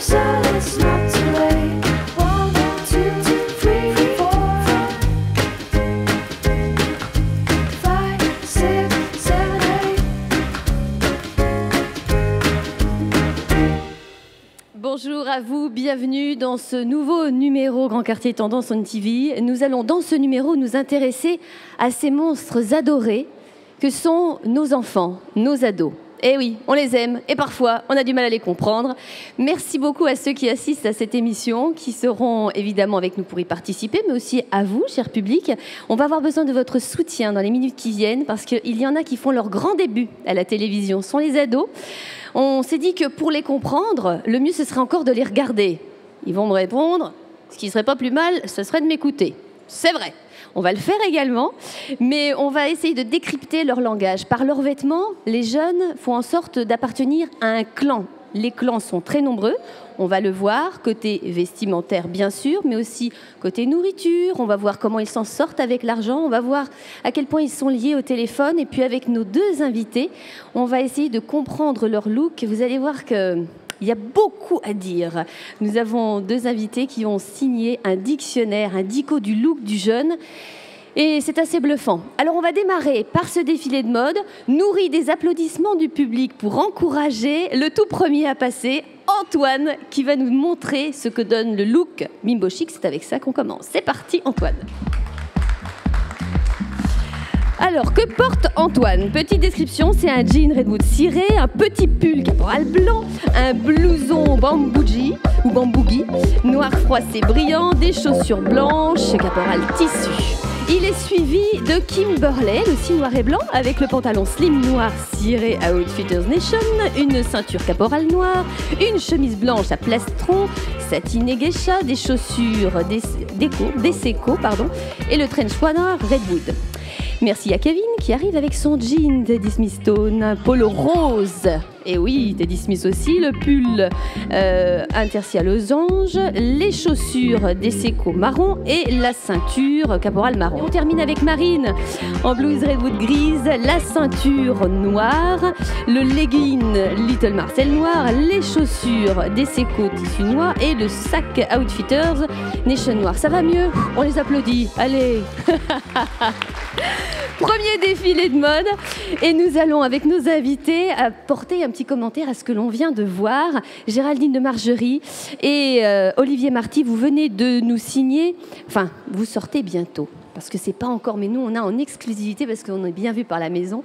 so it's not too late. 1, 2, 3, 4, 5, 6, 7, 8. Bonjour à vous, bienvenue dans ce nouveau numéro Grand Quartier Tendance on TV. Nous allons dans ce numéro nous intéresser à ces monstres adorés que sont nos enfants, nos ados. Eh oui, on les aime et parfois on a du mal à les comprendre. Merci beaucoup à ceux qui assistent à cette émission, qui seront évidemment avec nous pour y participer, mais aussi à vous, cher public. On va avoir besoin de votre soutien dans les minutes qui viennent parce qu'il y en a qui font leur grand début à la télévision, ce sont les ados. On s'est dit que pour les comprendre, le mieux ce serait encore de les regarder. Ils vont me répondre, ce qui ne serait pas plus mal, ce serait de m'écouter. C'est vrai. On va le faire également, mais on va essayer de décrypter leur langage. Par leurs vêtements, les jeunes font en sorte d'appartenir à un clan. Les clans sont très nombreux, on va le voir, côté vestimentaire bien sûr, mais aussi côté nourriture, on va voir comment ils s'en sortent avec l'argent, on va voir à quel point ils sont liés au téléphone, et puis avec nos deux invités, on va essayer de comprendre leur look. Vous allez voir que... il y a beaucoup à dire. Nous avons deux invités qui ont signé un dictionnaire, un dico du look du jeune. Et c'est assez bluffant. Alors on va démarrer par ce défilé de mode, nourri des applaudissements du public pour encourager le tout premier à passer, Antoine, qui va nous montrer ce que donne le look Bimbo Chic. C'est avec ça qu'on commence. C'est parti, Antoine. Alors, que porte Antoine? Petite description, c'est un jean Redwood ciré, un petit pull caporal blanc, un blouson bambougi ou bambougi, noir froissé brillant, des chaussures blanches, caporal tissu. Il est suivi de Kimberley, aussi noir et blanc, avec le pantalon slim noir ciré à Outfitters Nation, une ceinture caporal noire, une chemise blanche à plastron, satin et geisha, des chaussures Deseco, et le trench noir Redwood. Merci à Kevin qui arrive avec son jean Teddy Smith Stone, un polo rose. Et oui, Teddy Smith aussi, le pull intercia losange, les chaussures Deseco marron et la ceinture caporal marron. Et on termine avec Marine en blouse Redwood grise, la ceinture noire, le legging Little Marcel noir, les chaussures Deseco tissu noir et le sac Outfitters Nation noir. Ça va mieux? On les applaudit. Allez. Premier défilé de mode et nous allons avec nos invités apporter un petit commentaire à ce que l'on vient de voir. Géraldine de Margerie et Olivier Marty, vous venez de nous signer, enfin vous sortez bientôt parce que c'est pas encore, mais nous on a en exclusivité parce qu'on est bien vu par la maison.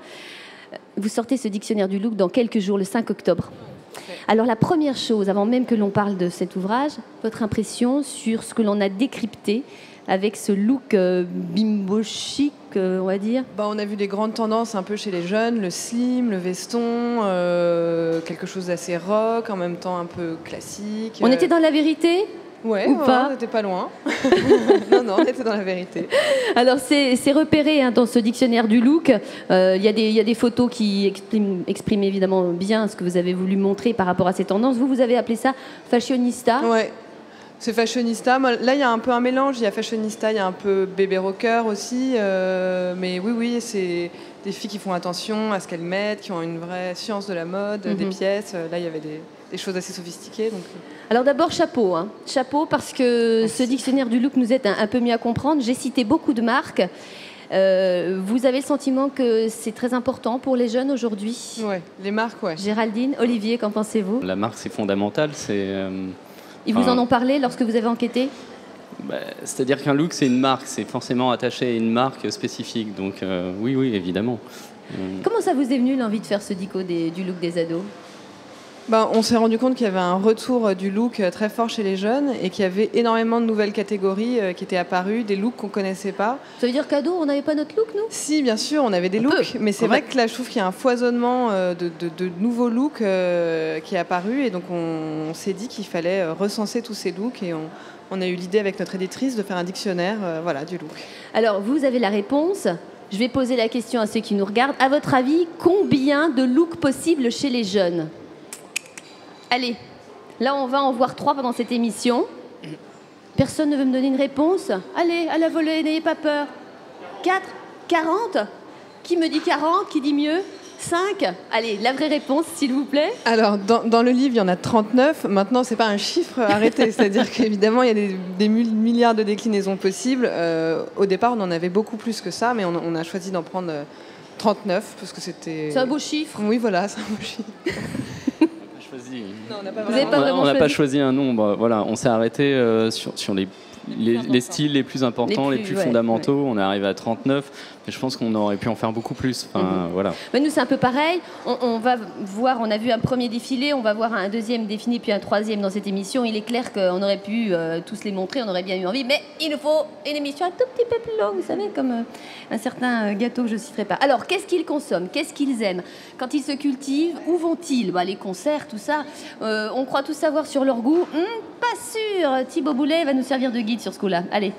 Vous sortez ce dictionnaire du look dans quelques jours, le 5 octobre. Alors la première chose, avant même que l'on parle de cet ouvrage, votre impression sur ce que l'on a décrypté avec ce look Bimbo Chic, on va dire. On a vu des grandes tendances un peu chez les jeunes, le slim, le veston, quelque chose d'assez rock, en même temps un peu classique. On était dans la vérité? Ouais, ou pas? On n'était pas loin. non, on était dans la vérité. Alors c'est repéré dans ce dictionnaire du look. Il y a des photos qui expriment évidemment bien ce que vous avez voulu montrer par rapport à ces tendances. Vous avez appelé ça fashionista. Ouais. C'est fashionista. Là, il y a un peu un mélange. Il y a fashionista, il y a un peu bébé rocker aussi. Mais oui, c'est des filles qui font attention à ce qu'elles mettent, qui ont une vraie science de la mode, des pièces. Là, il y avait des choses assez sophistiquées. Donc... Alors d'abord, chapeau. Chapeau parce que Merci. Ce dictionnaire du look nous aide un peu mieux à comprendre. J'ai cité beaucoup de marques. Vous avez le sentiment que c'est très important pour les jeunes aujourd'hui? Oui, les marques, ouais. Géraldine, Olivier, qu'en pensez-vous? La marque, c'est fondamental. Ils vous en ont parlé lorsque vous avez enquêté? C'est-à-dire qu'un look, c'est une marque. C'est forcément attaché à une marque spécifique. Donc oui, évidemment. Comment ça vous est venu l'envie de faire ce dico du look des ados? On s'est rendu compte qu'il y avait un retour du look très fort chez les jeunes et qu'il y avait énormément de nouvelles catégories qui étaient apparues, des looks qu'on ne connaissait pas. Ça veut dire qu'ado, on n'avait pas notre look, nous? Si, bien sûr, on avait des looks, mais c'est vrai que là, je trouve qu'il y a un foisonnement de nouveaux looks qui est apparu, et donc on s'est dit qu'il fallait recenser tous ces looks, et on a eu l'idée avec notre éditrice de faire un dictionnaire du look. Alors, vous avez la réponse. Je vais poser la question à ceux qui nous regardent. À votre avis, combien de looks possibles chez les jeunes? Allez, là on va en voir 3 pendant cette émission. Personne ne veut me donner une réponse? Allez, à la volée, n'ayez pas peur. 4? 40? Qui me dit 40? Qui dit mieux? 5? Allez, la vraie réponse, s'il vous plaît. Alors, dans le livre, il y en a 39. Maintenant, c'est pas un chiffre arrêté. C'est-à-dire qu'évidemment, il y a des milliards de déclinaisons possibles. Au départ, on en avait beaucoup plus que ça, mais on a choisi d'en prendre 39 parce que c'était... C'est un beau chiffre. Oui, voilà, c'est un beau chiffre. Non, on n'a pas Vous n'avez pas vraiment On n'a pas choisi. choisi un nombre. Voilà, on s'est arrêté sur les styles les plus importants, les plus ouais, fondamentaux. On est arrivé à 39, mais je pense qu'on aurait pu en faire beaucoup plus. Enfin, voilà. Mais nous, c'est un peu pareil. On va voir, on a vu un premier défilé, on va voir un deuxième défilé, puis un troisième dans cette émission. Il est clair qu'on aurait pu tous les montrer, on aurait bien eu envie, mais il nous faut une émission un tout petit peu plus longue, vous savez, comme un certain gâteau que je ne citerai pas. Alors, qu'est-ce qu'ils consomment? Qu'est-ce qu'ils aiment? Quand ils se cultivent, où vont-ils? Les concerts, tout ça. On croit tout savoir sur leur goût. Pas sûr. Thibaut Boulet va nous servir de guide sur ce coup-là. Allez.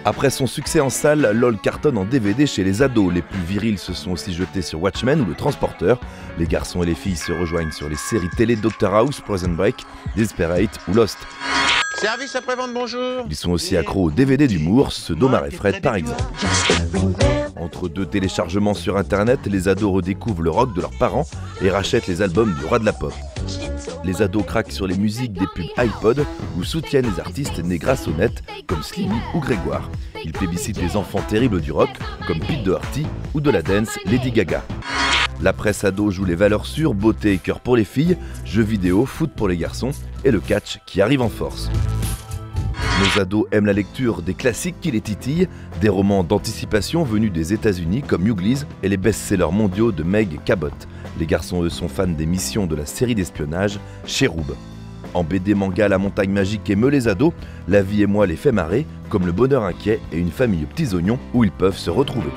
Après son succès en salle, LOL cartonne en DVD chez les ados. Les plus virils se sont aussi jetés sur Watchmen ou Le Transporteur. Les garçons et les filles se rejoignent sur les séries télé Dr House, Prison Break, Desperate ou Lost. Service après-vente, bonjour. Ils sont aussi accros aux DVD d'humour, ceux d'Omar et Fred par exemple. Entre deux téléchargements sur internet, les ados redécouvrent le rock de leurs parents et rachètent les albums du roi de la pop. Les ados craquent sur les musiques des pubs iPod ou soutiennent les artistes nés grâce au net comme Slimmy ou Grégoire. Ils plébiscitent les enfants terribles du rock comme Pete Doherty ou de la dance Lady Gaga. La presse ado joue les valeurs sûres, beauté et cœur pour les filles, jeux vidéo, foot pour les garçons et le catch qui arrive en force. Nos ados aiment la lecture des classiques qui les titillent, des romans d'anticipation venus des États-Unis comme Uglies et les best-sellers mondiaux de Meg Cabot. Les garçons, eux, sont fans des missions de la série d'espionnage Cherub. En BD manga, La Montagne Magique émeut les ados, La Vie et moi les fait marrer, comme Le Bonheur Inquiet et Une famille aux petits oignons où ils peuvent se retrouver.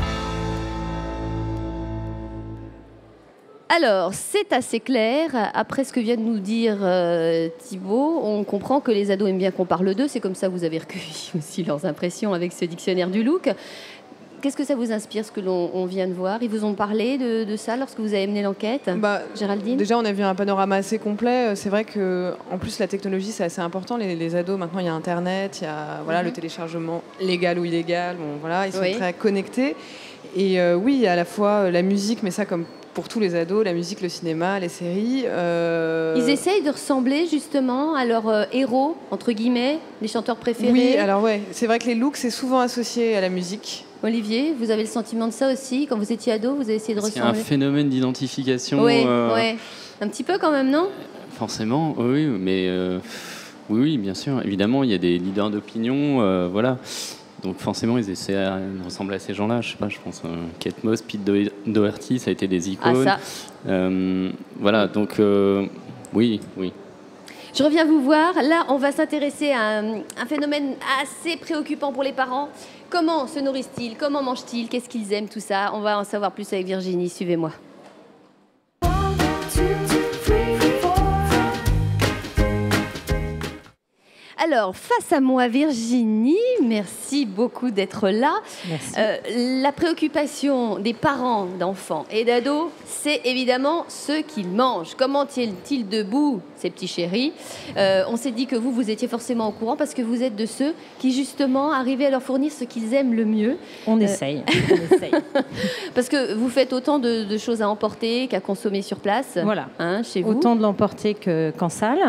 Alors, c'est assez clair. Après ce que vient de nous dire Thibaut, on comprend que les ados aiment bien qu'on parle d'eux. C'est comme ça que vous avez recueilli aussi leurs impressions avec ce dictionnaire du look. Qu'est-ce que ça vous inspire, ce que l'on vient de voir? Ils vous ont parlé de ça lorsque vous avez mené l'enquête? Géraldine? Déjà, on a vu un panorama assez complet. C'est vrai qu'en plus, la technologie, c'est assez important. Les ados, maintenant, il y a Internet, il y a le téléchargement légal ou illégal. Bon, voilà, ils sont très connectés. Et oui, à la fois la musique, mais ça comme pour tous les ados, la musique, le cinéma, les séries. Ils essayent de ressembler justement à leurs héros, entre guillemets, les chanteurs préférés. Oui, alors ouais, c'est vrai que les looks, c'est souvent associé à la musique. Olivier, vous avez le sentiment de ça aussi? Quand vous étiez ado, vous avez essayé de Est-ce qu'il y a ressembler? un phénomène d'identification? Oui, un petit peu quand même, non? Forcément, oui, mais oui, bien sûr. Évidemment, il y a des leaders d'opinion, voilà. Donc forcément, ils essaient de ressembler à ces gens-là. Je sais pas, je pense Kate Moss, Pete Doherty, ça a été des icônes. Ah, ça. Voilà, donc oui. Je reviens vous voir. Là, on va s'intéresser à un phénomène assez préoccupant pour les parents. Comment se nourrissent-ils? Comment mangent-ils? Qu'est-ce qu'ils aiment? Tout ça, on va en savoir plus avec Virginie. Suivez-moi. 1, 2, 3, 4. Alors, face à moi, Virginie, merci beaucoup d'être là. Merci. La préoccupation des parents d'enfants et d'ados, c'est évidemment ce qu'ils mangent. Comment tiennent-ils debout, ces petits chéris? On s'est dit que vous étiez forcément au courant parce que vous êtes de ceux qui, justement, arrivaient à leur fournir ce qu'ils aiment le mieux. On essaye. Parce que vous faites autant de choses à emporter qu'à consommer sur place. Voilà. Chez vous. Autant de l'emporter qu'en salle.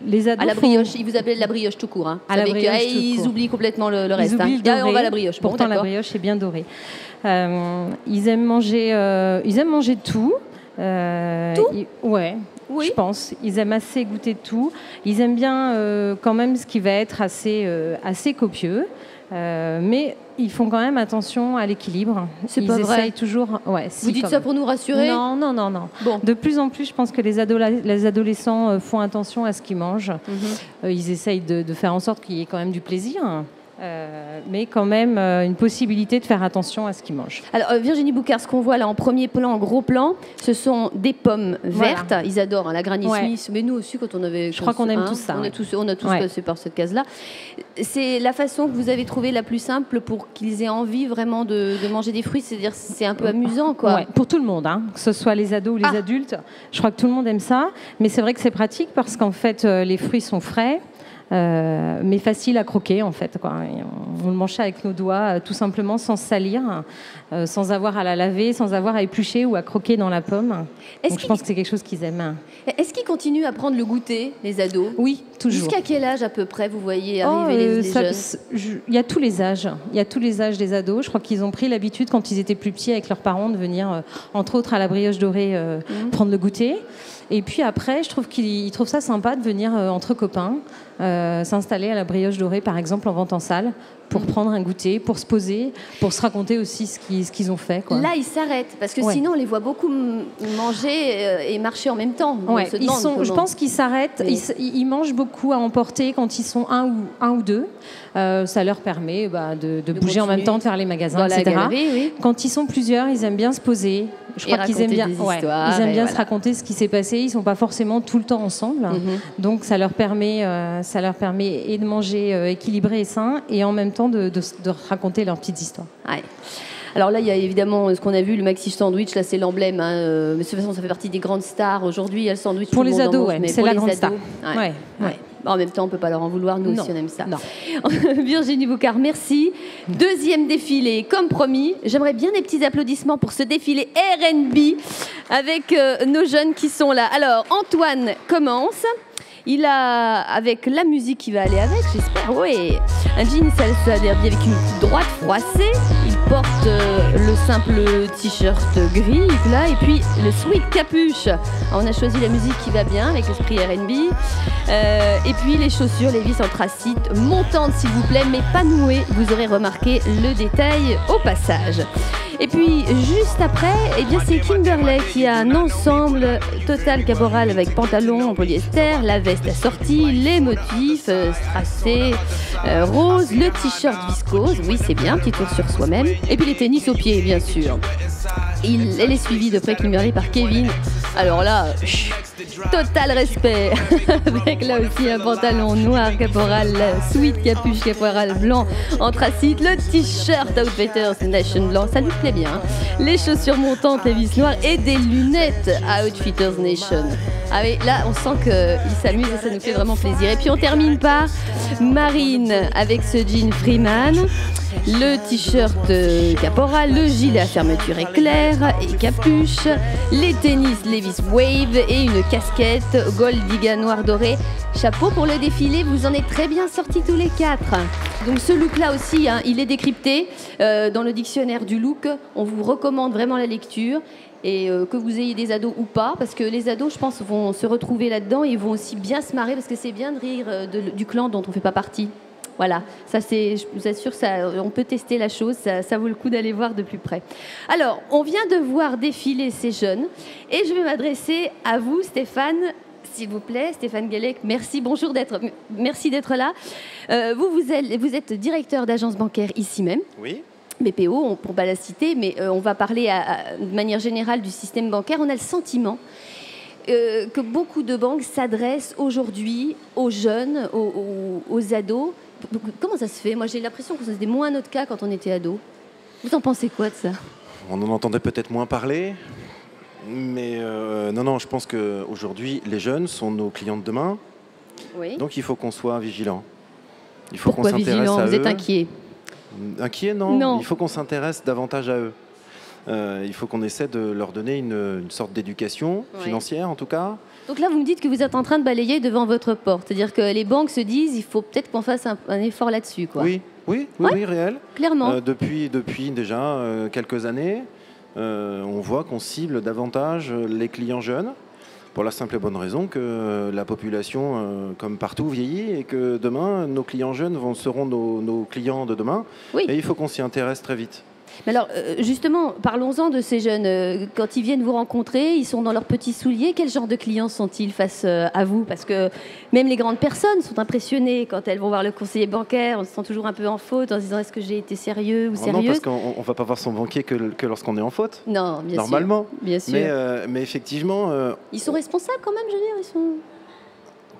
Les ados À la font- brioche, ils vous appellent la brioche tout court. À la Vous savez brioche que, tout ils court. oublient complètement le Ils reste. oublient le Ah, on doré. va à la brioche. Bon, Pourtant, la d'accord. brioche est bien dorée. Ils aiment manger tout. Ouais. Oui. Je pense. Ils aiment assez goûter tout. Ils aiment bien quand même ce qui va être assez copieux. Mais ils font quand même attention à l'équilibre. C'est Ils pas vrai. essayent toujours. Ouais, si, Vous dites quand ça même. pour nous rassurer? Non. Bon. De plus en plus, je pense que les adolescents font attention à ce qu'ils mangent. Ils essayent de faire en sorte qu'il y ait quand même du plaisir, mais quand même une possibilité de faire attention à ce qu'ils mangent. Alors, Virginie Boucard, ce qu'on voit là en premier plan, en gros plan, ce sont des pommes vertes. Voilà. Ils adorent la Granny Ouais. Smith, mais nous aussi, quand on avait. Je crois qu'on aime tous ça, On ouais. a tous Ouais. passé par cette case-là. C'est la façon que vous avez trouvée la plus simple pour qu'ils aient envie vraiment de manger des fruits. C'est-à-dire, c'est un peu amusant, quoi. Ouais, pour tout le monde, que ce soit les ados ou les adultes. Je crois que tout le monde aime ça. Mais c'est vrai que c'est pratique parce qu'en fait, les fruits sont frais. mais facile à croquer en fait, quoi. Et on le mangeait avec nos doigts, tout simplement sans salir, sans avoir à la laver, sans avoir à éplucher ou à croquer dans la pomme. Donc je pense que c'est quelque chose qu'ils aiment. Est-ce qu'ils continuent à prendre le goûter, les ados? Oui, toujours. Jusqu'à quel âge à peu près vous voyez arriver les jeunes? Il y a tous les âges. Il y a tous les âges des ados. Je crois qu'ils ont pris l'habitude, quand ils étaient plus petits avec leurs parents, de venir, entre autres, à la brioche dorée, prendre le goûter. Et puis après, je trouve qu'ils trouvent ça sympa de venir entre copains, s'installer à la brioche dorée, par exemple, en vente en salle, pour prendre un goûter, pour se poser, pour se raconter aussi ce qu'ils ont fait, quoi. Là, ils s'arrêtent, parce que sinon, on les voit beaucoup manger et marcher en même temps. Ouais, je pense qu'ils s'arrêtent. Oui. Ils mangent beaucoup à emporter quand ils sont un ou deux. Ça leur permet de bouger en même temps, de faire les magasins, etc. Galerie, oui. Quand ils sont plusieurs, ils aiment bien se poser. Je crois qu'ils aiment bien, se raconter ce qui s'est passé. Ils ne sont pas forcément tout le temps ensemble. Donc ça leur permet et de manger équilibré et sain, et en même temps de raconter leurs petites histoires. Ouais. Alors là, il y a évidemment ce qu'on a vu, le Maxi Sandwich, là c'est l'emblème. Mais de toute façon, ça fait partie des grandes stars. Aujourd'hui, il y a le sandwich. Pour les ados, c'est la grande star. Ouais. En même temps, on ne peut pas leur en vouloir, nous aussi on aime ça. Virginie Boucard, merci. Deuxième défilé, comme promis. J'aimerais bien des petits applaudissements pour ce défilé R&B avec nos jeunes qui sont là. Alors, Antoine commence. Il a, avec la musique qui va aller avec, j'espère, oui, un jean salsa derby avec une petite droite froissée. Il porte le simple t-shirt gris, là, et puis le sweat capuche. On a choisi la musique qui va bien avec l'esprit R&B. Et puis les chaussures, les vis anthracite, montantes s'il vous plaît, mais pas nouées. Vous aurez remarqué le détail au passage. Et puis juste après, eh bien, c'est Kimberley qui a un ensemble total caporal avec pantalon en polyester, la veste assortie, les motifs strassés, rose, le t-shirt viscose, oui c'est bien, petit tour sur soi-même, et puis les tennis aux pieds bien sûr. Elle est suivie de près Kimberley par Kevin. Alors là, total respect, avec là aussi un pantalon noir caporal, sweat capuche caporal blanc anthracite, le t-shirt Outfitters Nation blanc, ça lui plaît bien. Les chaussures montantes, les vis noires et des lunettes Outfitters Nation. Ah oui, là on sent qu'il s'amuse et ça nous fait vraiment plaisir. Et puis on termine par Marine avec ce jean Freeman, le t-shirt caporal, le gilet à fermeture éclair et capuche, les tennis Levi's Wave et une casquette Gold Diga noir doré. Chapeau pour le défilé, vous en êtes très bien sortis tous les quatre. Donc ce look-là aussi, il est décrypté dans le dictionnaire du look. On vous recommande vraiment la lecture. Et que vous ayez des ados ou pas, parce que les ados, je pense, vont se retrouver là-dedans et ils vont aussi bien se marrer, parce que c'est bien de rire du clan dont on ne fait pas partie. Voilà, ça c'est, je vous assure, ça, on peut tester la chose, ça vaut le coup d'aller voir de plus près. Alors, on vient de voir défiler ces jeunes, et je vais m'adresser à vous, Stéphane, s'il vous plaît, Stéphane Guélec, merci, merci d'être là. Vous êtes directeur d'agence bancaire ici même. Oui. BPO, pour ne pas la citer, mais on va parler de manière générale du système bancaire. On a le sentiment que beaucoup de banques s'adressent aujourd'hui aux jeunes, aux ados. Comment ça se fait? Moi, j'ai l'impression que c'était moins notre cas quand on était ado. Vous en pensez quoi de ça? On en entendait peut-être moins parler, mais non, je pense qu'aujourd'hui, les jeunes sont nos clients de demain. Oui. Donc, il faut qu'on soit vigilant. Il faut Pourquoi qu'on s'intéresse vigilant? à Vous eux. êtes inquiet? Inquiet, non. Il faut qu'on s'intéresse davantage à eux. Il faut qu'on essaie de leur donner une sorte d'éducation financière, en tout cas. Donc là, vous me dites que vous êtes en train de balayer devant votre porte. C'est-à-dire que les banques se disent il faut peut-être qu'on fasse un effort là-dessus, quoi. Oui, réel. Clairement. Depuis déjà quelques années, on voit qu'on cible davantage les clients jeunes, pour la simple et bonne raison que la population, comme partout, vieillit et que demain, nos clients jeunes seront nos clients de demain. Oui. Et il faut qu'on s'y intéresse très vite. Mais alors, justement, parlons-en de ces jeunes. Quand ils viennent vous rencontrer, ils sont dans leurs petits souliers. Quel genre de clients sont-ils face à vous? Parce que même les grandes personnes sont impressionnées quand elles vont voir le conseiller bancaire. On se sent toujours un peu en faute en se disant est-ce que j'ai été sérieux ou sérieuse? Non, parce qu'on ne va pas voir son banquier que lorsqu'on est en faute. Non, bien normalement. sûr. Bien sûr. Mais effectivement... ils sont responsables quand même, je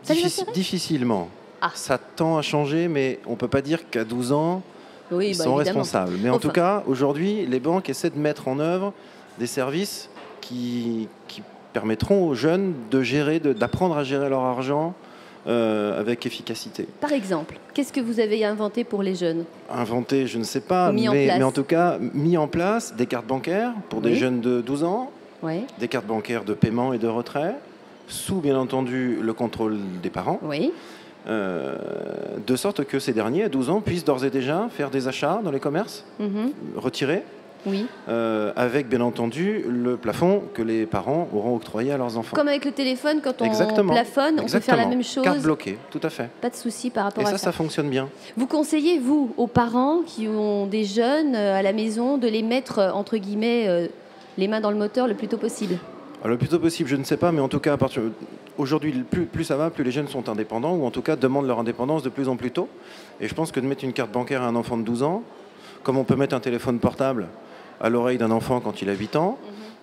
veux dire. Difficilement. Ça tend à changer, mais on ne peut pas dire qu'à 12 ans... ils sont responsables. Mais en tout cas, aujourd'hui, les banques essaient de mettre en œuvre des services qui permettront aux jeunes d'apprendre à gérer leur argent avec efficacité. Par exemple, qu'est-ce que vous avez inventé pour les jeunes? Inventé, je ne sais pas, Mis en place. mais en tout cas, mis en place des cartes bancaires pour des Oui. jeunes de 12 ans, Oui, des cartes bancaires de paiement et de retrait, sous bien entendu le contrôle des parents, oui. de sorte que ces derniers, à 12 ans, puissent d'ores et déjà faire des achats dans les commerces, Mhm. retirer, Oui. avec bien entendu le plafond que les parents auront octroyé à leurs enfants. Comme avec le téléphone, quand on Exactement. plafonne, on peut faire la même chose. Carte bloquée, tout à fait. Pas de souci par rapport Et à ça, ça. ça fonctionne bien. Vous conseillez, vous, aux parents qui ont des jeunes à la maison, de les mettre, entre guillemets, les mains dans le moteur le plus tôt possible? Alors, le plus tôt possible, je ne sais pas, mais en tout cas, aujourd'hui, plus ça va, plus les jeunes sont indépendants, ou en tout cas demandent leur indépendance de plus en plus tôt. Et je pense que de mettre une carte bancaire à un enfant de 12 ans, comme on peut mettre un téléphone portable à l'oreille d'un enfant quand il a 8 ans,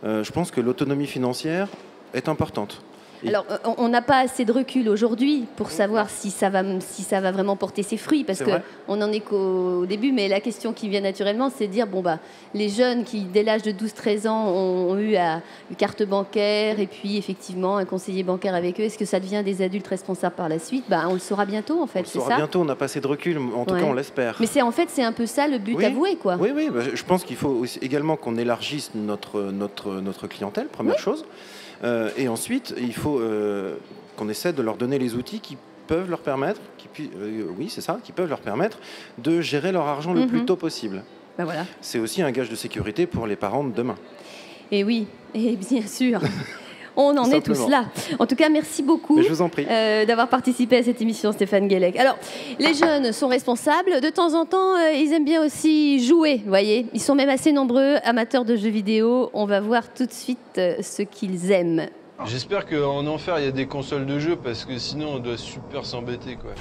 je pense que l'autonomie financière est importante. Et- Alors, on n'a pas assez de recul aujourd'hui pour savoir si ça va vraiment porter ses fruits, parce C'est vrai. qu'on n'en est qu'au début, mais la question qui vient naturellement, c'est de dire, bon, bah, les jeunes qui, dès l'âge de 12-13 ans, ont eu une carte bancaire et puis effectivement un conseiller bancaire avec eux, est-ce que ça devient des adultes responsables par la suite? Bah, on le saura bientôt, en fait, On le c'est saura ça? bientôt, on n'a pas assez de recul, en tout Ouais. cas on l'espère. Mais c'est un peu ça le but Oui. avoué, quoi. Oui, oui, bah, je pense qu'il faut aussi également qu'on élargisse notre clientèle, première chose. Et ensuite, il faut qu'on essaie de leur donner les outils qui peuvent leur permettre, qui peuvent leur permettre de gérer leur argent le plus tôt possible. Bah, voilà. C'est aussi un gage de sécurité pour les parents de demain. Et oui, et bien sûr. On en Tout est tous simplement. là. En tout cas, merci beaucoup Mais je vous en prie. d'avoir participé à cette émission, Stéphane Guélec. Alors, les jeunes sont responsables. De temps en temps, ils aiment bien aussi jouer, vous voyez. Ils sont même assez nombreux, amateurs de jeux vidéo. On va voir tout de suite ce qu'ils aiment. J'espère qu'en enfer, il y a des consoles de jeux parce que sinon, on doit super s'embêter, quoi.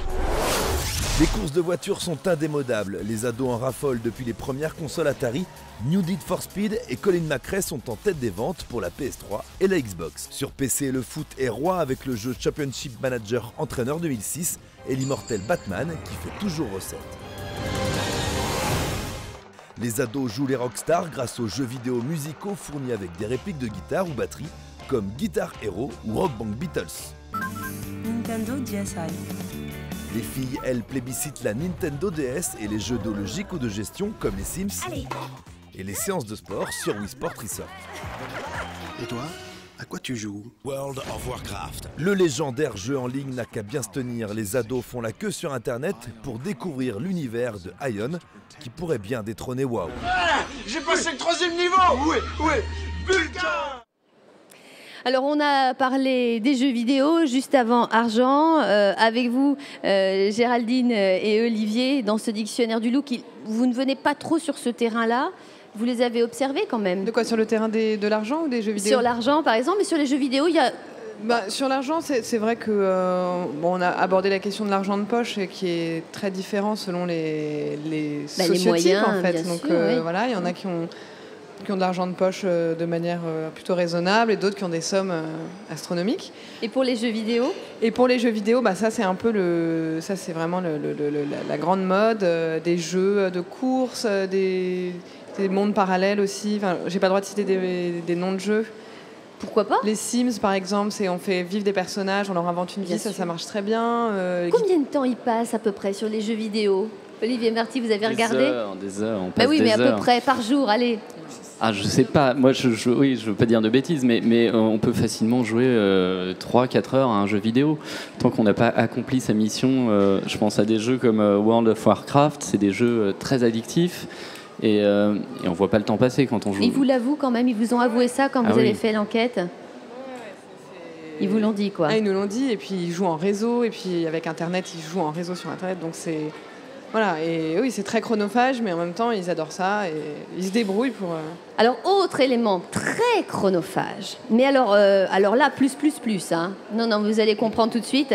Les courses de voitures sont indémodables. Les ados en raffolent depuis les premières consoles Atari. New Need for Speed et Colin McRae sont en tête des ventes pour la PS3 et la Xbox. Sur PC, le foot est roi avec le jeu Championship Manager Entraîneur 2006 et l'immortel Batman qui fait toujours recette. Les ados jouent les rockstars grâce aux jeux vidéo musicaux fournis avec des répliques de guitare ou batterie comme Guitar Hero ou Rock Band Beatles. Nintendo DSi. Les filles, elles, plébiscitent la Nintendo DS et les jeux d'eau logique ou de gestion comme les Sims et les séances de sport sur Wii Sport Resort. Et toi, à quoi tu joues? World of Warcraft. Le légendaire jeu en ligne n'a qu'à bien se tenir. Les ados font la queue sur Internet pour découvrir l'univers de Ion qui pourrait bien détrôner WoW. J'ai passé le 3e niveau. Ouais, putain. Alors, on a parlé des jeux vidéo juste avant Argent. Avec vous, Géraldine et Olivier, dans ce dictionnaire du look, vous ne venez pas trop sur ce terrain-là. Vous les avez observés quand même. De quoi, sur le terrain de l'argent ou des jeux vidéo? Sur l'argent, par exemple, mais sur les jeux vidéo, il y a... Sur l'argent, c'est vrai que on a abordé la question de l'argent de poche qui est très différent selon les sociétés, moyens, en fait. bien Donc sûr, oui. voilà, il y en a qui ont de l'argent de poche de manière plutôt raisonnable et d'autres qui ont des sommes astronomiques. Et pour les jeux vidéo? Et pour les jeux vidéo, ça c'est un peu ça c'est vraiment la grande mode des jeux de course, des mondes parallèles aussi. Enfin, j'ai pas le droit de citer des noms de jeux. Pourquoi pas? Les Sims, par exemple, on fait vivre des personnages, on leur invente une Bien vie, sûr. ça marche très bien. Combien de temps ils passent à peu près sur les jeux vidéo? Olivier Marty, vous avez regardé? Des heures, on passe Oui, mais des à heures. peu près par jour, allez. Ah, je sais pas. Moi, je veux pas dire de bêtises, mais on peut facilement jouer 3-4 heures à un jeu vidéo. Tant qu'on n'a pas accompli sa mission, je pense à des jeux comme World of Warcraft, c'est des jeux très addictifs. Et on voit pas le temps passer quand on joue. Ils vous l'avouent quand même, ils vous ont avoué ça quand Ah vous oui. avez fait l'enquête? Ils vous l'ont dit, quoi. Ah, ils nous l'ont dit, et puis ils jouent en réseau, et puis avec Internet, ils jouent en réseau sur Internet, donc c'est... Voilà, et oui, c'est très chronophage, mais en même temps, ils adorent ça, et ils se débrouillent pour... Alors, autre élément très chronophage. Mais alors là, plus. Hein. Non, vous allez comprendre tout de suite.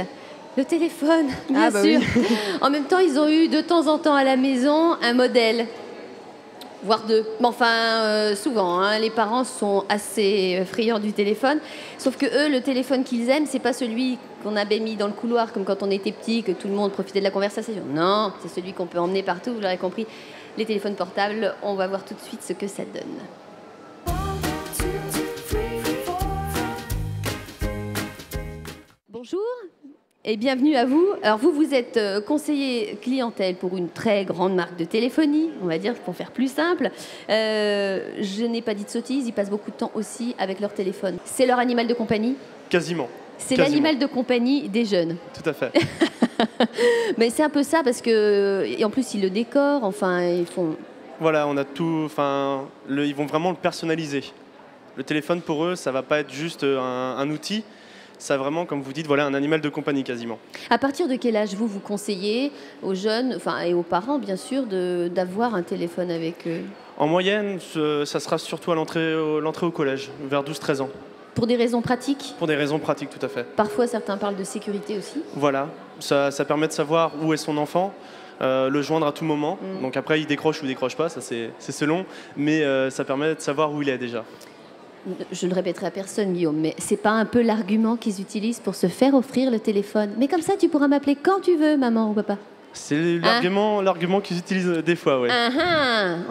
Le téléphone, bien sûr. Oui. En même temps, ils ont eu de temps en temps à la maison un modèle, voire deux. Mais enfin, souvent, hein, les parents sont assez friands du téléphone. Sauf que eux, le téléphone qu'ils aiment, c'est pas celui qu'on avait mis dans le couloir, comme quand on était petit, que tout le monde profitait de la conversation. Non, c'est celui qu'on peut emmener partout, vous l'aurez compris. Les téléphones portables, on va voir tout de suite ce que ça donne. Bonjour. Et bienvenue à vous. Alors vous êtes conseiller clientèle pour une très grande marque de téléphonie, on va dire, pour faire plus simple. Je n'ai pas dit de sottise, ils passent beaucoup de temps aussi avec leur téléphone. C'est leur animal de compagnie ? Quasiment. C'est l'animal de compagnie des jeunes. Tout à fait. Mais c'est un peu ça parce que, et en plus ils le décorent, enfin ils font... Voilà, on a tout, ils vont vraiment le personnaliser. Le téléphone pour eux, ça va pas être juste un outil. Ça vraiment, comme vous dites, voilà, un animal de compagnie quasiment. À partir de quel âge vous conseillez aux jeunes, et aux parents bien sûr, d'avoir un téléphone avec eux ? En moyenne, ça sera surtout à l'entrée au collège, vers 12-13 ans. Pour des raisons pratiques ? Pour des raisons pratiques, tout à fait. Parfois, certains parlent de sécurité aussi. Voilà, ça permet de savoir où est son enfant, le joindre à tout moment. Donc après, il décroche ou il décroche pas, ça c'est selon, mais ça permet de savoir où il est déjà. Je ne répéterai à personne, Guillaume, mais c'est pas un peu l'argument qu'ils utilisent pour se faire offrir le téléphone ? Mais comme ça, tu pourras m'appeler quand tu veux, maman ou papa. C'est l'argument qu'ils utilisent des fois, oui.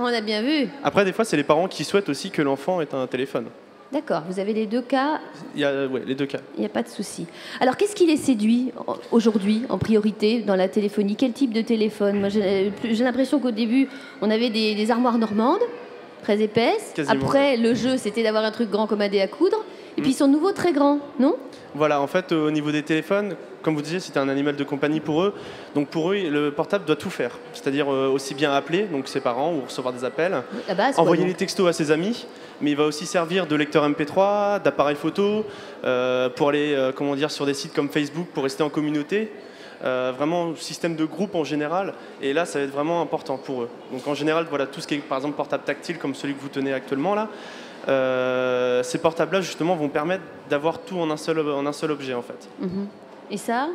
On a bien vu. Après, des fois, c'est les parents qui souhaitent aussi que l'enfant ait un téléphone. D'accord, vous avez les deux cas. Il y a les deux cas. Il n'y a pas de souci. Alors, qu'est-ce qui les séduit aujourd'hui, en priorité, dans la téléphonie ? Quel type de téléphone ? Moi, j'ai l'impression qu'au début, on avait des armoires normandes, très épaisses. Quasiment. Après, le jeu, c'était d'avoir un truc grand comme un dé à coudre. Et puis, ils sont nouveaux très grands, non ? Voilà, en fait, au niveau des téléphones, comme vous disiez, c'était un animal de compagnie pour eux. Donc pour eux, le portable doit tout faire. C'est-à-dire aussi bien appeler, donc ses parents, ou recevoir des appels, la base, envoyer les textos à ses amis, mais il va aussi servir de lecteur MP3, d'appareil photo, pour aller sur des sites comme Facebook, pour rester en communauté. Vraiment système de groupe en général, et là ça va être vraiment important pour eux. Donc en général, voilà, tout ce qui est par exemple portable tactile comme celui que vous tenez actuellement là, ces portables là justement vont permettre d'avoir tout en un seul objet en fait. Et ça ?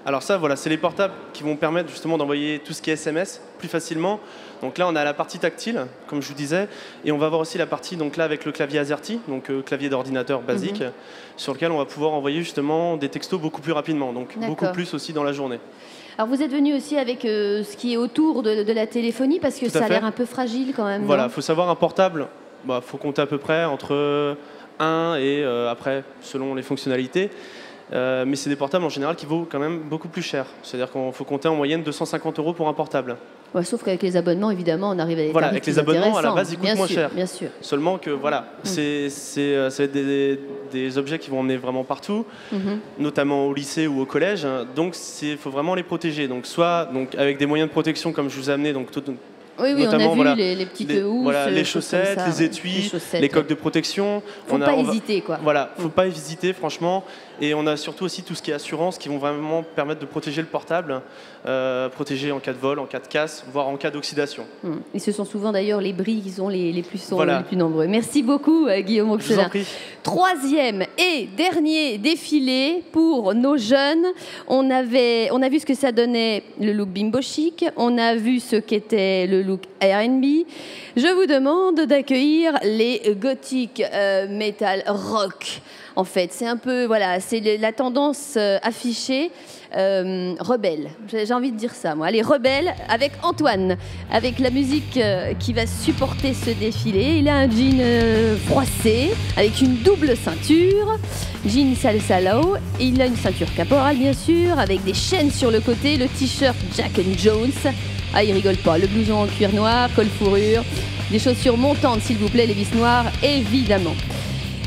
Alors ça, voilà, c'est les portables qui vont permettre justement d'envoyer tout ce qui est SMS plus facilement. Donc là, on a la partie tactile, comme je vous disais, et on va avoir aussi la partie donc là avec le clavier AZERTY, donc clavier d'ordinateur basique, sur lequel on va pouvoir envoyer justement des textos beaucoup plus rapidement, donc beaucoup plus aussi dans la journée. Alors vous êtes venu aussi avec ce qui est autour de la téléphonie, parce que ça a l'air un peu fragile quand même. Voilà, il faut savoir un portable, faut compter à peu près entre 1 et après, selon les fonctionnalités. Mais c'est des portables en général qui vaut quand même beaucoup plus cher. C'est-à-dire qu'il faut compter en moyenne 250 € pour un portable. Ouais, sauf qu'avec les abonnements, évidemment, on arrive à des tarifs avec les abonnements, à la base, ils coûtent moins cher. Bien sûr. Seulement que, voilà, ça va être des objets qui vont emmener vraiment partout, notamment au lycée ou au collège. Donc, il faut vraiment les protéger. Donc, soit avec des moyens de protection, comme je vous ai amené, donc oui, notamment, on a vu les petites housses, les chaussettes, les étuis, les coques de protection. Faut pas hésiter, quoi. Voilà, faut pas hésiter, franchement. Et on a surtout aussi tout ce qui est assurance qui vont vraiment permettre de protéger le portable, protéger en cas de vol, en cas de casse, voire en cas d'oxydation. Et ce sont souvent d'ailleurs les bris qui sont les plus nombreux. Merci beaucoup, Guillaume Roxelin. Troisième et dernier défilé pour nos jeunes. On a vu ce que ça donnait, le look bimbo chic. On a vu ce qu'était le look R&B. Je vous demande d'accueillir les gothiques metal rock. En fait, c'est un peu, c'est la tendance affichée rebelle. J'ai envie de dire ça, moi. Allez, rebelle avec Antoine, avec la musique qui va supporter ce défilé. Il a un jean froissé avec une double ceinture, jean salsalo. Il a une ceinture caporale, bien sûr, avec des chaînes sur le côté, le t-shirt Jack & Jones. Ah, il rigole pas. Le blouson en cuir noir, col fourrure, des chaussures montantes, s'il vous plaît, les vis noires, évidemment.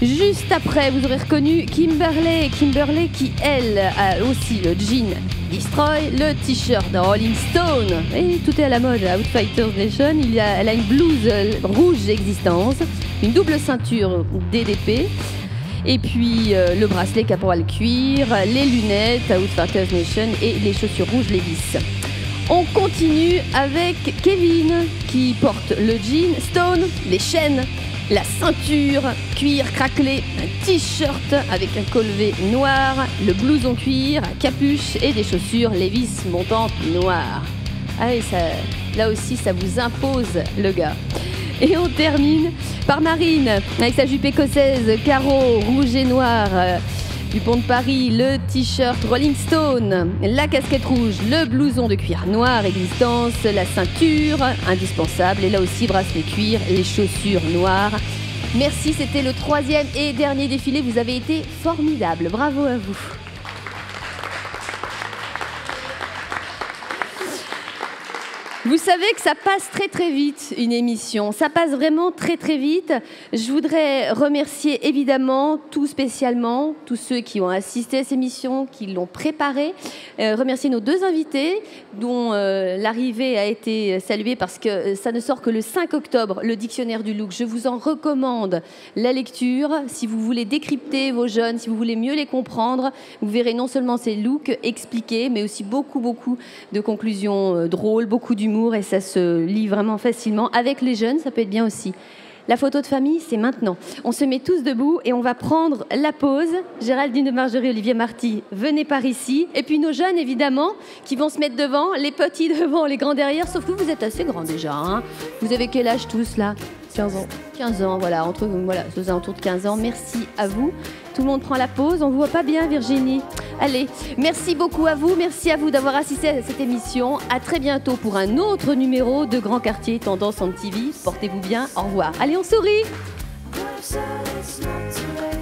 Juste après, vous aurez reconnu Kimberley qui, elle, a aussi le jean Destroy, le t-shirt de Rolling Stone. Et tout est à la mode, à Outfighters Nation. Elle a une blouse rouge Existence, une double ceinture DDP, et puis le bracelet caporal cuir, les lunettes à Outfighters Nation et les chaussures rouges Levi's. On continue avec Kevin qui porte le jean Stone, les chaînes, la ceinture, cuir craquelé, un t-shirt avec un collet noir, le blouson cuir, à capuche et des chaussures Levi's montantes noires. Ah oui, là aussi, ça vous impose le gars. Et on termine par Marine, avec sa jupe écossaise, carreaux, rouge et noir, du pont de Paris, le t-shirt Rolling Stone, la casquette rouge, le blouson de cuir noir Existence, la ceinture indispensable et là aussi bracelet cuir, les chaussures noires. Merci, c'était le troisième et dernier défilé. Vous avez été formidables. Bravo à vous. Vous savez que ça passe très très vite, une émission. Ça passe vraiment très très vite. Je voudrais remercier évidemment, tout spécialement, tous ceux qui ont assisté à cette émission, qui l'ont préparée. Remercier nos deux invités, dont l'arrivée a été saluée parce que ça ne sort que le 5 octobre, le dictionnaire du look. Je vous en recommande la lecture. Si vous voulez décrypter vos jeunes, si vous voulez mieux les comprendre, vous verrez non seulement ces looks expliqués, mais aussi beaucoup de conclusions drôles, beaucoup d'humour. Et ça se lit vraiment facilement. Avec les jeunes, ça peut être bien aussi. La photo de famille, c'est maintenant. On se met tous debout et on va prendre la pause. Géraldine de Margerie, Olivier Marty, venez par ici. Et puis nos jeunes, évidemment, qui vont se mettre devant, les petits devant, les grands derrière. Sauf que vous êtes assez grands déjà. Hein. Vous avez quel âge tous là ? 15 ans. 15 ans, voilà, aux alentours de 15 ans. Merci à vous. Tout le monde prend la pause. On ne voit pas bien, Virginie. Allez, merci beaucoup à vous. Merci à vous d'avoir assisté à cette émission. À très bientôt pour un autre numéro de Grand Quartier Tendance on TV. Portez-vous bien. Au revoir. Allez, on sourit. What I've said, it's not too late.